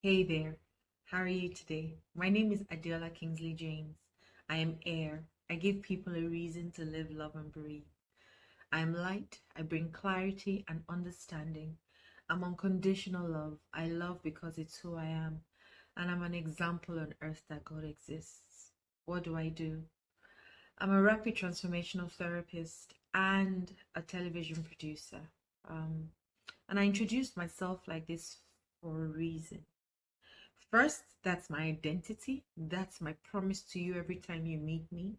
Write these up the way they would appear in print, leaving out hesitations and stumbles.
Hey there, how are you today? My name is Adeola Kingsley James. I am air. I give people a reason to live, love, and breathe. I am light. I bring clarity and understanding. I'm unconditional love. I love because it's who I am. And I'm an example on earth that God exists. What do I do? I'm a rapid transformational therapist and a television producer. Um, and I introduced myself like this for a reason. First, that's my identity. That's my promise to you every time you meet me.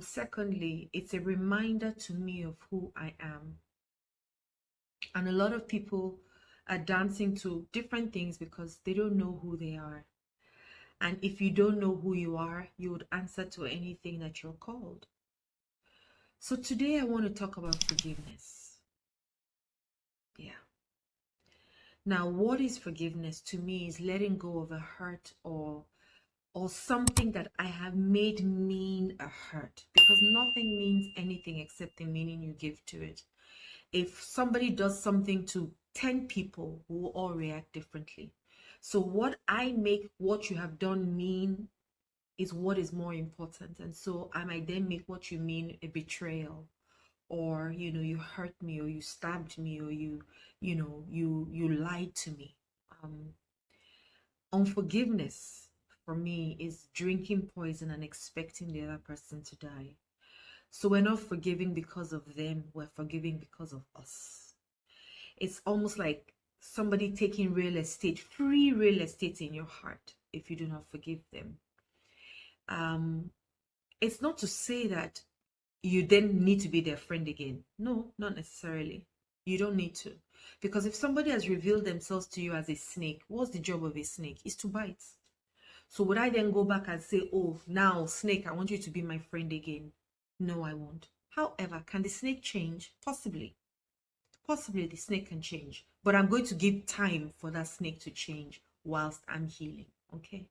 Secondly, it's a reminder to me of who I am. And a lot of people are dancing to different things because they don't know who they are. And if you don't know who you are, you would answer to anything that you're called. So today I want to talk about forgiveness. Yeah. Now, what is forgiveness to me is letting go of a hurt or something that I have made mean a hurt, because nothing means anything except the meaning you give to it. If somebody does something to 10 people, we will all react differently. So what I make what you have done mean is what is more important. And so I might then make what you mean a betrayal, or you hurt me, or you stabbed me, or you lied to me. um Unforgiveness for me is drinking poison and expecting the other person to die. So we're not forgiving because of them, we're forgiving because of us. It's almost like somebody taking real estate, free real estate in your heart if you do not forgive them. It's not to say that you then need to be their friend again. No, not necessarily. You don't need to. Because if somebody has revealed themselves to you as a snake, what's the job of a snake? Is to bite. So would I then go back and say, oh, now snake, I want you to be my friend again? No, I won't. However, can the snake change? Possibly. Possibly the snake can change. But I'm going to give time for that snake to change whilst I'm healing. Okay?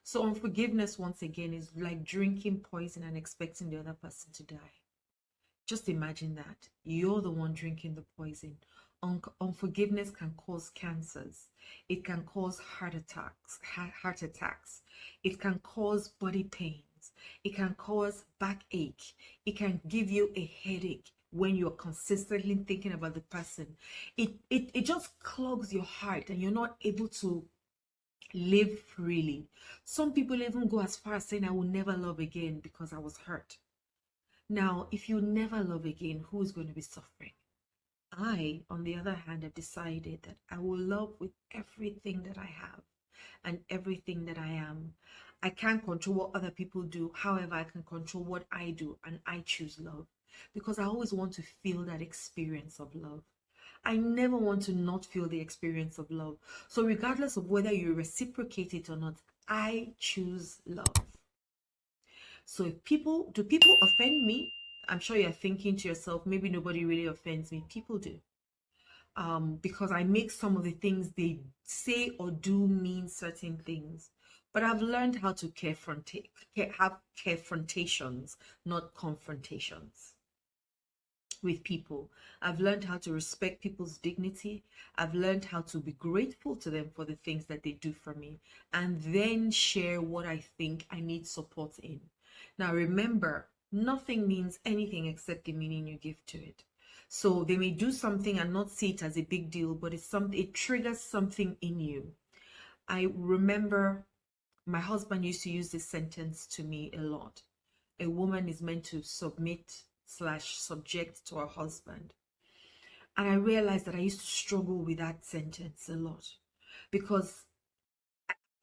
So unforgiveness, once again, is like drinking poison and expecting the other person to die. Just imagine that. You're the one drinking the poison. Unforgiveness can cause cancers. It can cause heart attacks. It can cause body pains. It can cause backache. It can give you a headache when you're consistently thinking about the person. It just clogs your heart and you're not able to live freely. Some people even go as far as saying, I will never love again because I was hurt. Now, if you never love again, who's going to be suffering? I, on the other hand, have decided that I will love with everything that I have and everything that I am. I can't control what other people do. However, I can control what I do, and I choose love because I always want to feel that experience of love. I never want to not feel the experience of love. So regardless of whether you reciprocate it or not, I choose love. So if do people offend me? I'm sure you're thinking to yourself, maybe nobody really offends me. People do. Because I make some of the things they say or do mean certain things. But I've learned how to have confrontations, not confrontations with people. I've learned how to respect people's dignity. I've learned how to be grateful to them for the things that they do for me, and then share what I think I need support in. Now, remember, nothing means anything except the meaning you give to it. So they may do something and not see it as a big deal, but it triggers something in you. I remember my husband used to use this sentence to me a lot. A woman is meant to submit slash subject to her husband. And I realized that I used to struggle with that sentence a lot because,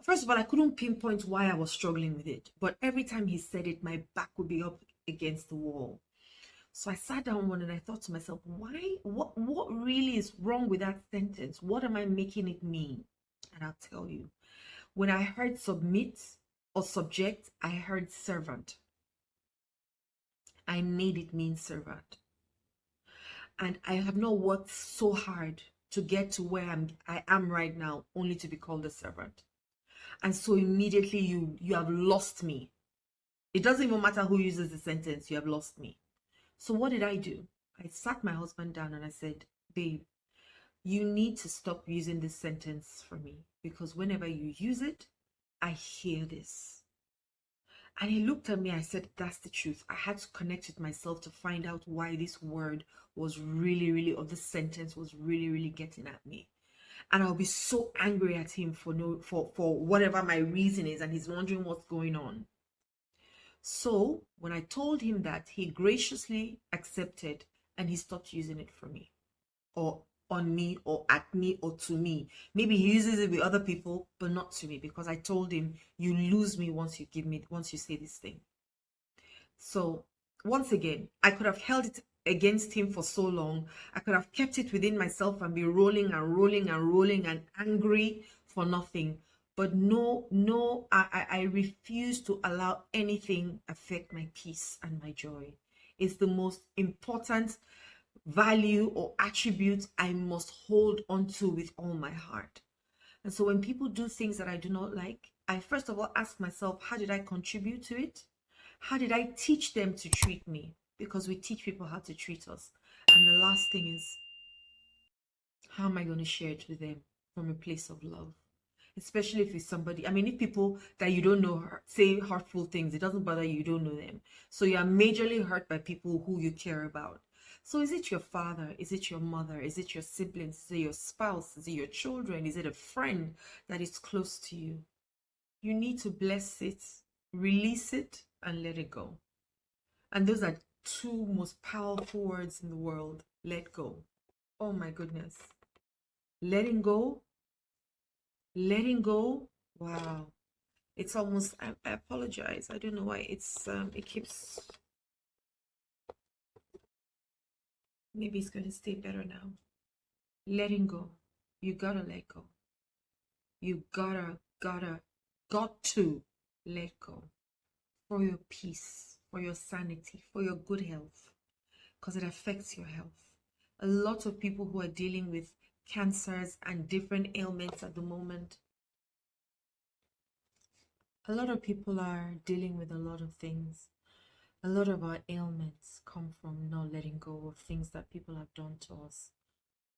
first of all, I couldn't pinpoint why I was struggling with it. But every time he said it, my back would be up against the wall. So I sat down one and I thought to myself, why? What really is wrong with that sentence? What am I making it mean? And I'll tell you. When I heard submit or subject, I heard servant. I made it mean servant. And I have not worked so hard to get to where I am right now, only to be called a servant. And so immediately you have lost me. It doesn't even matter who uses the sentence, you have lost me. So what did I do? I sat my husband down and I said, babe, you need to stop using this sentence for me, because whenever you use it, I hear this. And he looked at me. I said, that's the truth. I had to connect with myself to find out why this word was really, or this sentence was really getting at me. And I'll be so angry at him for whatever my reason is, and he's wondering what's going on. So when I told him that, he graciously accepted, and he stopped using it for me, or on me, or at me, or to me. Maybe he uses it with other people, but not to me, because I told him, you lose me once you say this thing. So once again, I could have held it against him for so long. I could have kept it within myself and be rolling and angry for nothing. But no, I refuse to allow anything affect my peace and my joy. It's the most important value or attribute I must hold on to with all my heart. And so when people do things that I do not like, I first of all ask myself, how did I contribute to it? How did I teach them to treat me? Because we teach people how to treat us. And the last thing is, how am I going to share it with them from a place of love? Especially if it's somebody, I mean, if people that you don't know say hurtful things, it doesn't bother you, you don't know them. So you are majorly hurt by people who you care about. So is it your father? Is it your mother? Is it your siblings? Is it your spouse? Is it your children? Is it a friend that is close to you? You need to bless it, release it, and let it go. And those are two most powerful words in the world. Let go. Oh my goodness. Letting go. Letting go. Wow. It's almost, I apologize. I don't know why it keeps, maybe it's going to stay better now. Letting go. You gotta let go. You got to let go for your peace, for your sanity, for your good health, because it affects your health. A lot of people who are dealing with cancers and different ailments at the moment, a lot of people are dealing with a lot of things. A lot of our ailments come from not letting go of things that people have done to us.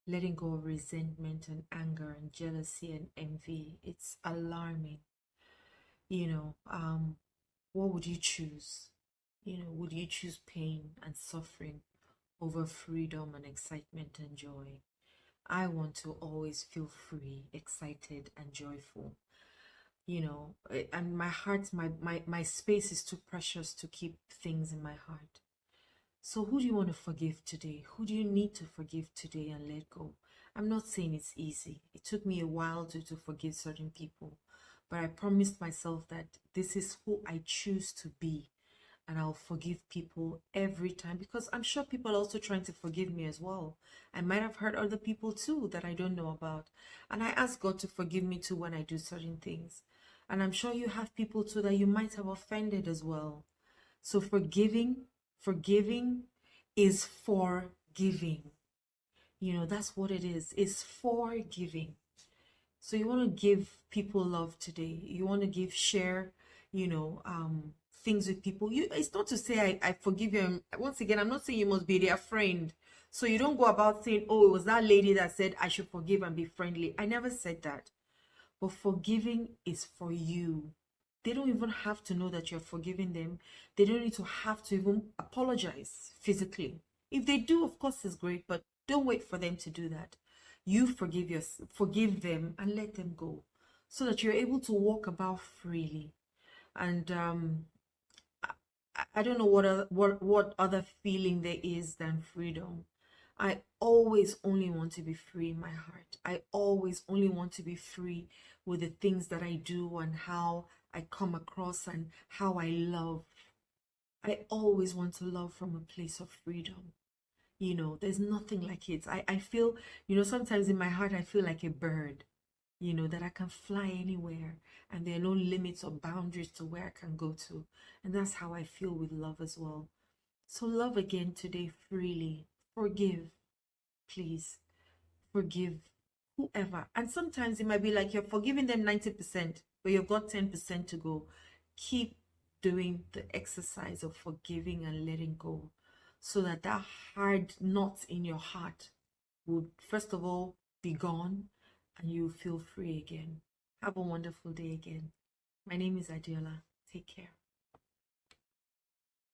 Letting go of resentment and anger and jealousy and envy. It's alarming. What would you choose? Would you choose pain and suffering over freedom and excitement and joy? I want to always feel free, excited, and joyful. And my heart, my space is too precious to keep things in my heart. So who do you want to forgive today? Who do you need to forgive today and let go? I'm not saying it's easy. It took me a while to forgive certain people, but I promised myself that this is who I choose to be, and I'll forgive people every time, because I'm sure people are also trying to forgive me as well. I might have hurt other people too that I don't know about, and I ask God to forgive me too when I do certain things. And I'm sure you have people too that you might have offended as well. So forgiving is for giving. That's what it is. It's for giving. So you want to give people love today. You want to share, things with people. It's not to say I forgive you. Once again, I'm not saying you must be their friend. So you don't go about saying, oh, it was that lady that said I should forgive and be friendly. I never said that. But forgiving is for you. They don't even have to know that you're forgiving them. They don't need to have to even apologize physically. If they do, of course, it's great, but don't wait for them to do that. You forgive them and let them go, so that you're able to walk about freely. And I don't know what other feeling there is than freedom. I always only want to be free in my heart. I always only want to be free with the things that I do and how I come across and how I love. I always want to love from a place of freedom. There's nothing like it. I feel, sometimes in my heart, I feel like a bird, that I can fly anywhere and there are no limits or boundaries to where I can go to. And that's how I feel with love as well. So love again today freely. Forgive, please. Forgive whoever. And sometimes it might be like you're forgiving them 90%, but you've got 10% to go. Keep doing the exercise of forgiving and letting go, so that hard knot in your heart would, first of all, be gone and you feel free again. Have a wonderful day again. My name is Adeola. Take care.